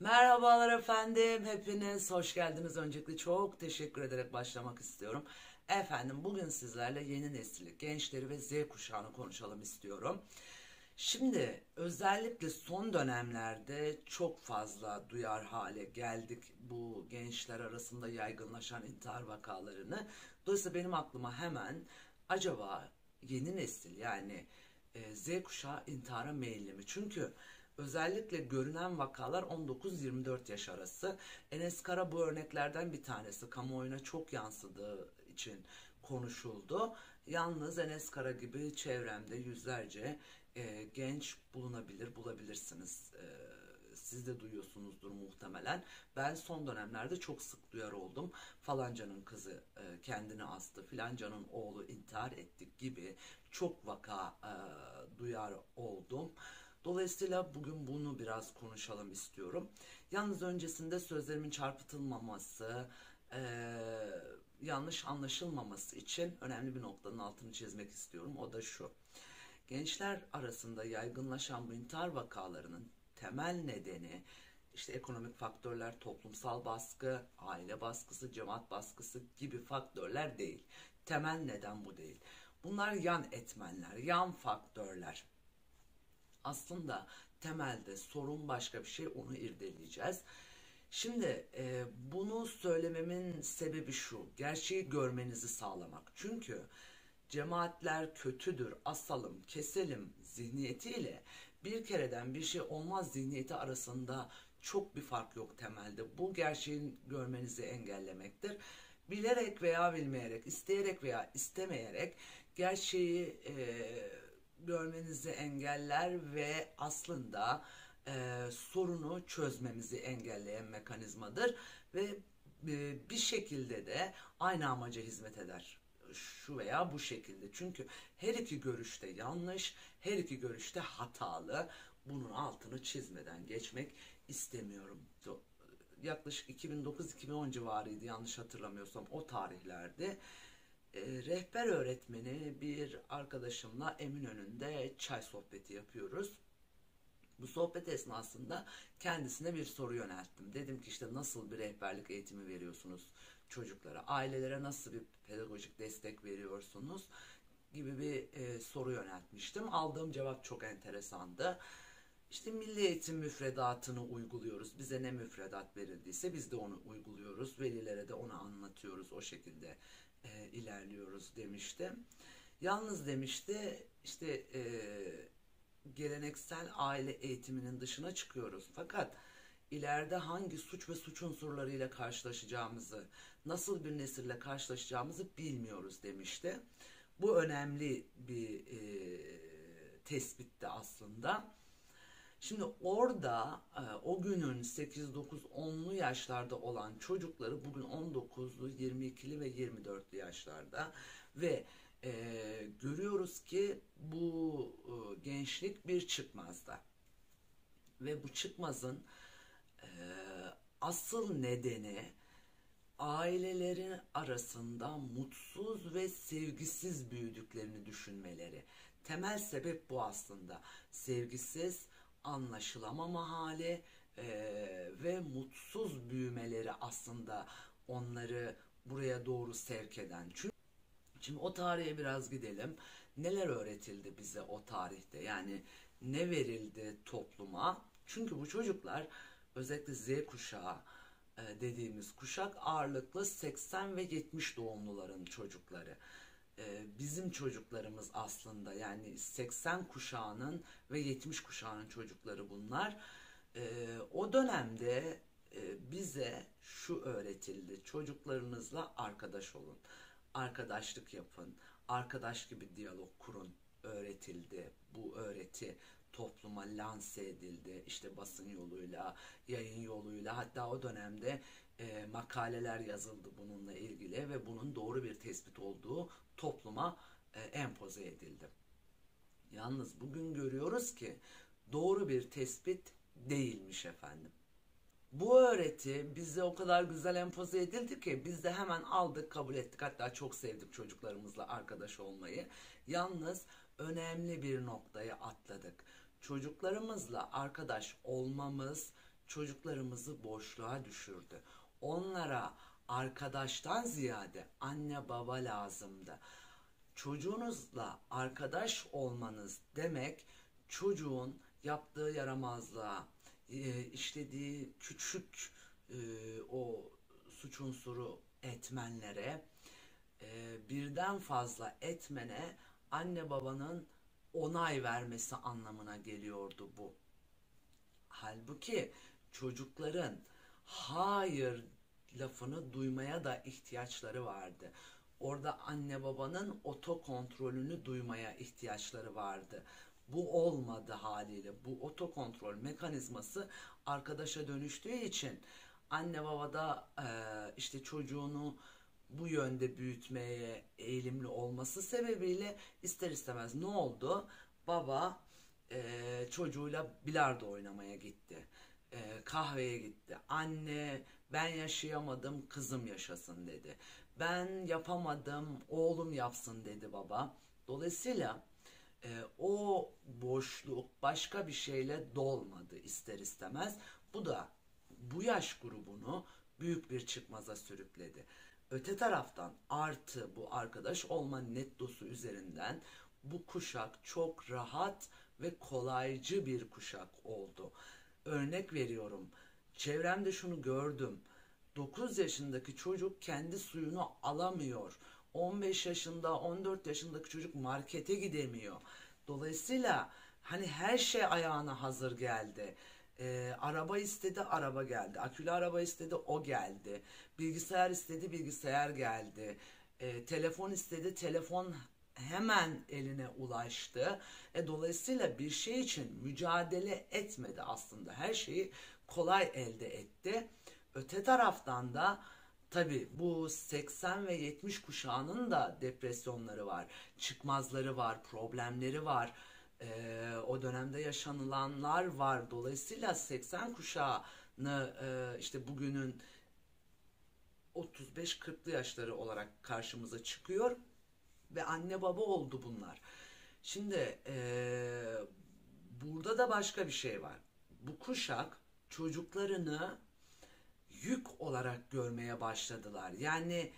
Merhabalar efendim, hepiniz hoş geldiniz. Öncelikle çok teşekkür ederek başlamak istiyorum. Efendim bugün sizlerle yeni nesil, gençleri ve Z kuşağını konuşalım istiyorum. Şimdi özellikle son dönemlerde çok fazla duyar hale geldik bu gençler arasında yaygınlaşan intihar vakalarını. Dolayısıyla benim aklıma hemen acaba yeni nesil yani Z kuşağı intihara meyilli mi? Çünkü özellikle görünen vakalar 19-24 yaş arası. Enes Kara bu örneklerden bir tanesi. Kamuoyuna çok yansıdığı için konuşuldu. Yalnız Enes Kara gibi çevremde yüzlerce genç bulabilirsiniz. Siz de duyuyorsunuzdur muhtemelen. Ben son dönemlerde çok sık duyar oldum. Falancanın kızı kendini astı, filancanın oğlu intihar etti gibi çok vaka duyar oldum. Dolayısıyla bugün bunu biraz konuşalım istiyorum. Yalnız öncesinde sözlerimin çarpıtılmaması, yanlış anlaşılmaması için önemli bir noktanın altını çizmek istiyorum. O da şu. Gençler arasında yaygınlaşan bu intihar vakalarının temel nedeni işte ekonomik faktörler, toplumsal baskı, aile baskısı, cemaat baskısı gibi faktörler değil. Temel neden bu değil. Bunlar yan etmenler, yan faktörler. Aslında temelde sorun başka bir şey, onu irdeleyeceğiz. Şimdi bunu söylememin sebebi şu, gerçeği görmenizi sağlamak. Çünkü cemaatler kötüdür, asalım, keselim zihniyetiyle bir kereden bir şey olmaz zihniyeti arasında çok bir fark yok temelde. Bu gerçeğin görmenizi engellemektir. Bilerek veya bilmeyerek, isteyerek veya istemeyerek gerçeği görmenizi engeller ve aslında sorunu çözmemizi engelleyen mekanizmadır ve bir şekilde de aynı amaca hizmet eder. Şu veya bu şekilde. Çünkü her iki görüşte yanlış, her iki görüşte hatalı. Bunun altını çizmeden geçmek istemiyorum. Yaklaşık 2009-2010 civarıydı yanlış hatırlamıyorsam o tarihlerde rehber öğretmeni bir arkadaşımla Eminönü'nde çay sohbeti yapıyoruz. Bu sohbet esnasında kendisine bir soru yönelttim. Dedim ki işte nasıl bir rehberlik eğitimi veriyorsunuz çocuklara, ailelere nasıl bir pedagojik destek veriyorsunuz gibi bir soru yöneltmiştim. Aldığım cevap çok enteresandı. İşte milli eğitim müfredatını uyguluyoruz. Bize ne müfredat verildiyse biz de onu uyguluyoruz. Velilere de onu anlatıyoruz. O şekilde ilerliyoruz demişti. Yalnız demişti işte geleneksel aile eğitiminin dışına çıkıyoruz. Fakat ileride hangi suç ve suç unsurlarıyla karşılaşacağımızı, nasıl bir nesille karşılaşacağımızı bilmiyoruz demişti. Bu önemli bir tespitti aslında. Şimdi orada o günün 8, 9, 10'lu yaşlarda olan çocukları bugün 19'lu, 22'li ve 24'lü yaşlarda ve görüyoruz ki bu gençlik bir çıkmazda ve bu çıkmazın e, asıl nedeni ailelerin arasında mutsuz ve sevgisiz büyüdüklerini düşünmeleri. Temel sebep bu aslında. Sevgisiz, anlaşılamama hali ve mutsuz büyümeleri aslında onları buraya doğru sevk eden. Çünkü şimdi o tarihe biraz gidelim. Neler öğretildi bize o tarihte? Yani ne verildi topluma? Çünkü bu çocuklar özellikle Z kuşağı dediğimiz kuşak ağırlıklı 80 ve 70 doğumluların çocukları. Bizim çocuklarımız aslında yani 80 kuşağının ve 70 kuşağının çocukları bunlar. O dönemde bize şu öğretildi: çocuklarınızla arkadaş olun, arkadaşlık yapın, arkadaş gibi diyalog kurun öğretildi. Bu öğreti topluma lanse edildi. İşte basın yoluyla, yayın yoluyla, hatta o dönemde makaleler yazıldı bununla ilgili ve bunun doğru bir tespit olduğu topluma empoze edildi. Yalnız bugün görüyoruz ki doğru bir tespit değilmiş efendim. Bu öğreti bize o kadar güzel empoze edildi ki biz de hemen aldık, kabul ettik. Hatta çok sevdik çocuklarımızla arkadaş olmayı. Yalnız önemli bir noktayı atladık. Çocuklarımızla arkadaş olmamız çocuklarımızı boşluğa düşürdü. Onlara arkadaştan ziyade anne baba lazımdı. Çocuğunuzla arkadaş olmanız demek çocuğun yaptığı yaramazlığa, işlediği küçük o suç unsuru etmenlere, birden fazla etmene anne babanın onay vermesi anlamına geliyordu bu. Halbuki çocukların hayır lafını duymaya da ihtiyaçları vardı. Orada anne babanın otokontrolünü duymaya ihtiyaçları vardı. Bu olmadı haliyle. Bu otokontrol mekanizması arkadaşa dönüştüğü için anne baba da işte çocuğunu bu yönde büyütmeye eğilimli olması sebebiyle ister istemez ne oldu? Baba çocuğuyla bilardo oynamaya gitti. Kahveye gitti. Anne ben yaşayamadım, kızım yaşasın dedi. Ben yapamadım, oğlum yapsın dedi baba. Dolayısıyla o boşluk başka bir şeyle dolmadı ister istemez. Bu da bu yaş grubunu büyük bir çıkmaza sürükledi. Öte taraftan artı bu arkadaş olma nettosu üzerinden bu kuşak çok rahat ve kolaycı bir kuşak oldu. Örnek veriyorum. Çevremde şunu gördüm. 9 yaşındaki çocuk kendi suyunu alamıyor. 15 yaşında, 14 yaşındaki çocuk markete gidemiyor. Dolayısıyla hani her şey ayağına hazır geldi. Araba istedi, araba geldi. Akülü araba istedi, o geldi. Bilgisayar istedi, bilgisayar geldi. Telefon istedi, telefon hemen eline ulaştı. Dolayısıyla bir şey için mücadele etmedi aslında. Her şeyi kolay elde etti. Öte taraftan da tabii bu 80 ve 70 kuşağının da depresyonları var, çıkmazları var, problemleri var. O dönemde yaşanılanlar var. Dolayısıyla 80 kuşağını işte bugünün 35-40'lı yaşları olarak karşımıza çıkıyor ve anne baba oldu bunlar. Şimdi burada da başka bir şey var. Bu kuşak çocuklarını yük olarak görmeye başladılar. Yani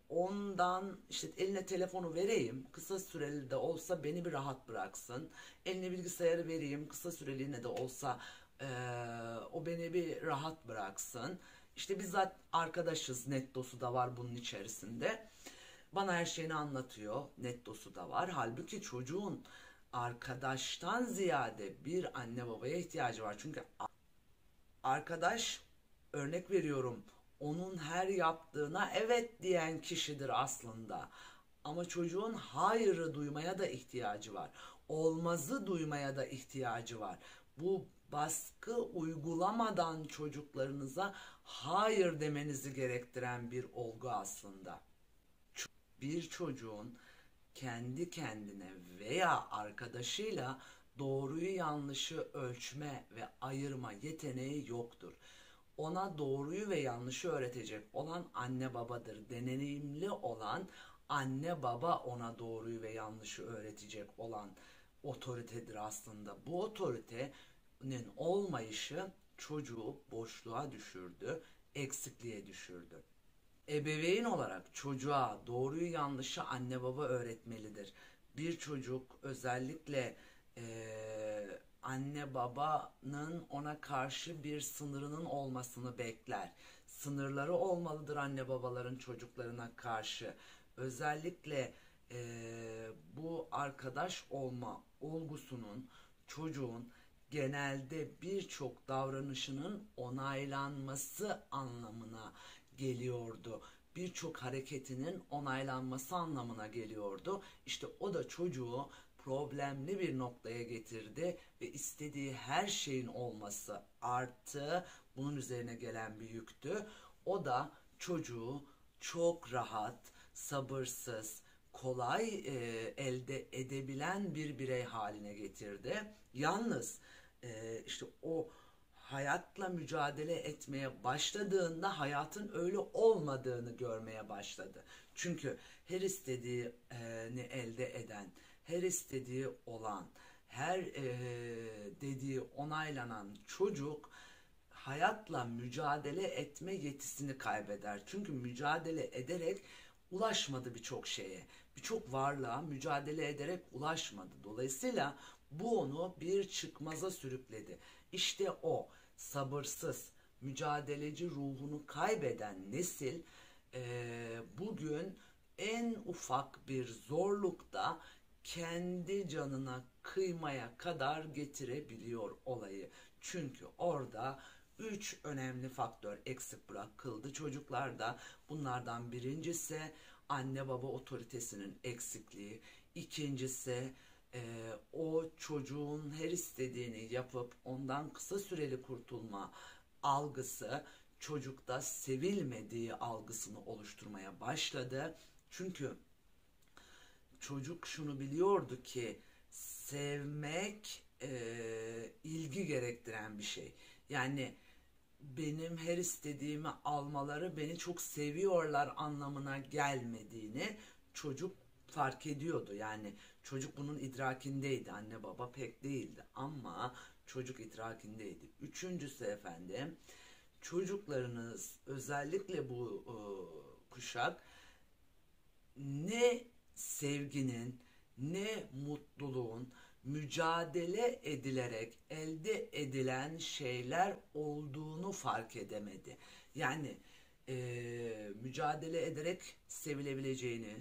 ondan işte eline telefonu vereyim, kısa süreli de olsa beni bir rahat bıraksın. Eline bilgisayarı vereyim, kısa süreliğine de olsa o beni bir rahat bıraksın. İşte bizzat arkadaşız, nettosu da var bunun içerisinde. Bana her şeyini anlatıyor, nettosu da var. Halbuki çocuğun arkadaştan ziyade bir anne babaya ihtiyacı var. Çünkü arkadaş, örnek veriyorum, onun her yaptığına evet diyen kişidir aslında. Ama çocuğun hayırı duymaya da ihtiyacı var. Olmazı duymaya da ihtiyacı var. Bu baskı uygulamadan çocuklarınıza hayır demenizi gerektiren bir olgu aslında. Bir çocuğun kendi kendine veya arkadaşıyla doğruyu yanlışı ölçme ve ayırma yeteneği yoktur. Ona doğruyu ve yanlışı öğretecek olan anne babadır. Deneyimli olan anne baba ona doğruyu ve yanlışı öğretecek olan otoritedir aslında. Bu otoritenin olmayışı çocuğu boşluğa düşürdü, eksikliğe düşürdü. Ebeveyn olarak çocuğa doğruyu yanlışı anne baba öğretmelidir. Bir çocuk özellikle anne babanın ona karşı bir sınırının olmasını bekler. Sınırları olmalıdır anne babaların çocuklarına karşı. Özellikle bu arkadaş olma olgusunun çocuğun genelde birçok davranışının onaylanması anlamına geliyordu. Birçok hareketinin onaylanması anlamına geliyordu. İşte o da çocuğu problemli bir noktaya getirdi ve istediği her şeyin olması artı bunun üzerine gelen bir yüktü. O da çocuğu çok rahat, sabırsız, kolay elde edebilen bir birey haline getirdi. Yalnız işte o hayatla mücadele etmeye başladığında hayatın öyle olmadığını görmeye başladı. Çünkü her istediğini elde eden, her istediği olan, her dediği onaylanan çocuk hayatla mücadele etme yetisini kaybeder. Çünkü mücadele ederek ulaşmadı birçok şeye. Birçok varlığa mücadele ederek ulaşmadı. Dolayısıyla bu onu bir çıkmaza sürükledi. İşte o sabırsız, mücadeleci ruhunu kaybeden nesil bugün en ufak bir zorlukta kendi canına kıymaya kadar getirebiliyor olayı. Çünkü orada üç önemli faktör eksik bırakıldı çocuklarda. Bunlardan birincisi anne baba otoritesinin eksikliği. İkincisi o çocuğun her istediğini yapıp ondan kısa süreli kurtulma algısı çocukta sevilmediği algısını oluşturmaya başladı. Çünkü çocuk şunu biliyordu ki sevmek ilgi gerektiren bir şey. Yani benim her istediğimi almaları beni çok seviyorlar anlamına gelmediğini çocuk fark ediyordu. Yani çocuk bunun idrakindeydi. Anne baba pek değildi ama çocuk idrakindeydi. Üçüncüsü efendim, çocuklarınız özellikle bu kuşak ne sevginin ne mutluluğun mücadele edilerek elde edilen şeyler olduğunu fark edemedi. Yani mücadele ederek sevilebileceğini,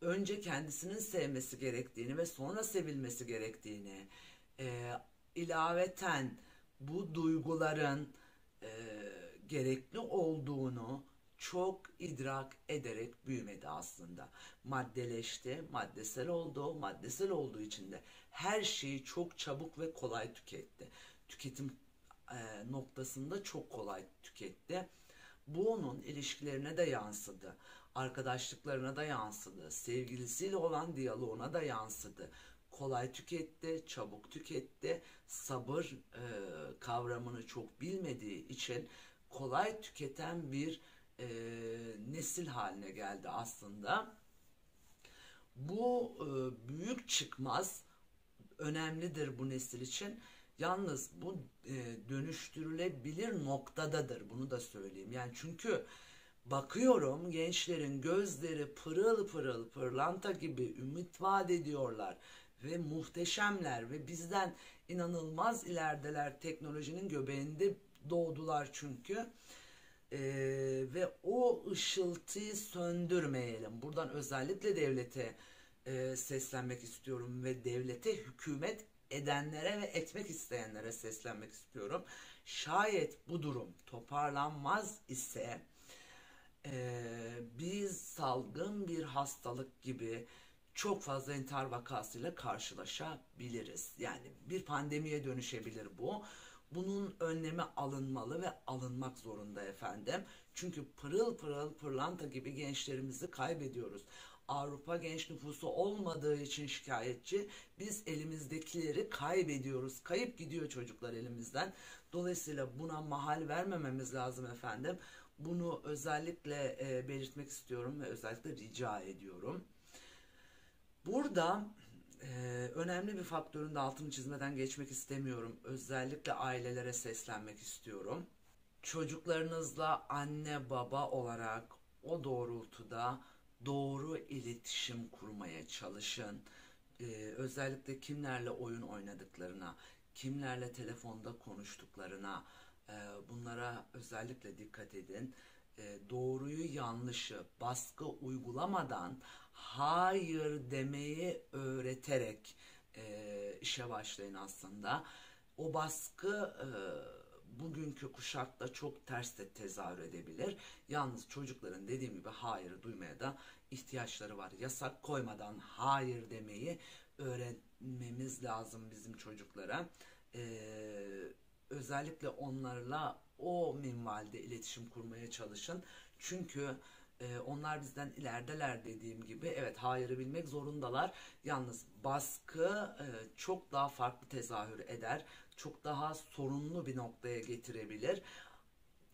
önce kendisinin sevmesi gerektiğini ve sonra sevilmesi gerektiğini, ilaveten bu duyguların e, gerekli olduğunu çok idrak ederek büyümedi aslında. Maddeleşti, maddesel oldu, maddesel olduğu için de her şeyi çok çabuk ve kolay tüketti. Tüketim noktasında çok kolay tüketti. Bu onun ilişkilerine de yansıdı. Arkadaşlıklarına da yansıdı. Sevgilisiyle olan diyaloğuna da yansıdı. Kolay tüketti, çabuk tüketti. Sabır kavramını çok bilmediği için kolay tüketen bir nesil haline geldi aslında. Bu büyük çıkmaz önemlidir bu nesil için. Yalnız bu dönüştürülebilir noktadadır. Bunu da söyleyeyim. Yani çünkü bakıyorum gençlerin gözleri pırıl pırıl pırlanta gibi ümit vaat ediyorlar ve muhteşemler ve bizden inanılmaz ilerideler, teknolojinin göbeğinde doğdular çünkü. Ve o ışıltıyı söndürmeyelim. Buradan özellikle devlete seslenmek istiyorum ve devlete hükümet edenlere ve etmek isteyenlere seslenmek istiyorum. Şayet bu durum toparlanmaz ise biz salgın bir hastalık gibi çok fazla intihar vakasıyla karşılaşabiliriz. Yani bir pandemiye dönüşebilir bu. Bunun önlemi alınmalı ve alınmak zorunda efendim. Çünkü pırıl pırıl pırlanta gibi gençlerimizi kaybediyoruz. Avrupa genç nüfusu olmadığı için şikayetçi. Biz elimizdekileri kaybediyoruz. Kayıp gidiyor çocuklar elimizden. Dolayısıyla buna mahal vermememiz lazım efendim. Bunu özellikle belirtmek istiyorum ve özellikle rica ediyorum. Burada önemli bir faktörün de altını çizmeden geçmek istemiyorum. Özellikle ailelere seslenmek istiyorum. Çocuklarınızla anne baba olarak o doğrultuda doğru iletişim kurmaya çalışın. Özellikle kimlerle oyun oynadıklarına, kimlerle telefonda konuştuklarına, bunlara özellikle dikkat edin. Doğruyu yanlışı baskı uygulamadan hayır demeyi öğreterek işe başlayın aslında. O baskı bugünkü kuşakta çok ters de tezahür edebilir. Yalnız çocukların dediğim gibi hayır duymaya da ihtiyaçları var. Yasak koymadan hayır demeyi öğrenmemiz lazım bizim çocuklara. Özellikle onlarla o minvalde iletişim kurmaya çalışın. Çünkü onlar bizden ilerideler dediğim gibi. Evet, hayırı bilmek zorundalar. Yalnız baskı çok daha farklı tezahür eder. Çok daha sorunlu bir noktaya getirebilir.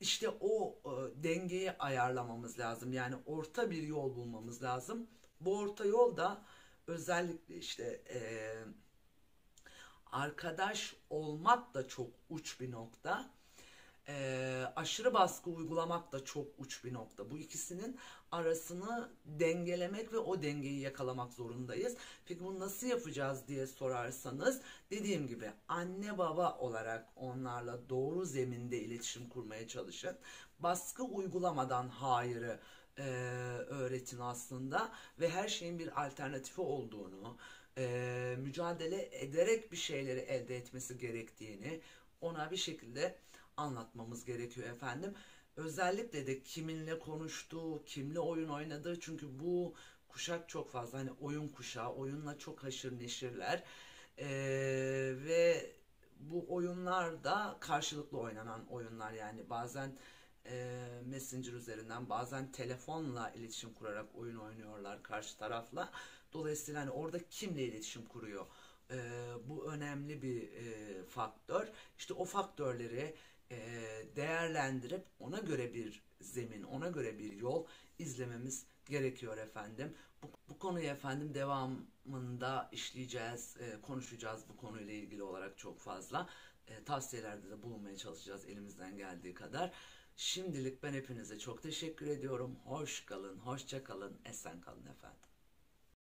İşte o dengeyi ayarlamamız lazım. Yani orta bir yol bulmamız lazım. Bu orta yol da özellikle işte arkadaş olmak da çok uç bir nokta. aşırı baskı uygulamak da çok uç bir nokta. Bu ikisinin arasını dengelemek ve o dengeyi yakalamak zorundayız. Peki bunu nasıl yapacağız diye sorarsanız, dediğim gibi anne baba olarak onlarla doğru zeminde iletişim kurmaya çalışın. Baskı uygulamadan hayırı öğretin aslında ve her şeyin bir alternatifi olduğunu, mücadele ederek bir şeyleri elde etmesi gerektiğini ona bir şekilde anlatmamız gerekiyor efendim. Özellikle de kiminle konuştuğu, kimle oyun oynadığı, çünkü bu kuşak çok fazla hani oyun kuşağı, oyunla çok haşır neşirler. Ve bu oyunlar da karşılıklı oynanan oyunlar, yani bazen Messenger üzerinden, bazen telefonla iletişim kurarak oyun oynuyorlar karşı tarafla. Dolayısıyla hani orada kimle iletişim kuruyor? Bu önemli bir faktör. İşte o faktörleri değerlendirip ona göre bir zemin, ona göre bir yol izlememiz gerekiyor efendim. Bu konuyu efendim devamında işleyeceğiz, konuşacağız bu konuyla ilgili olarak çok fazla. Tavsiyelerde de bulunmaya çalışacağız elimizden geldiği kadar. Şimdilik ben hepinize çok teşekkür ediyorum. Hoş kalın, hoşça kalın, esen kalın efendim.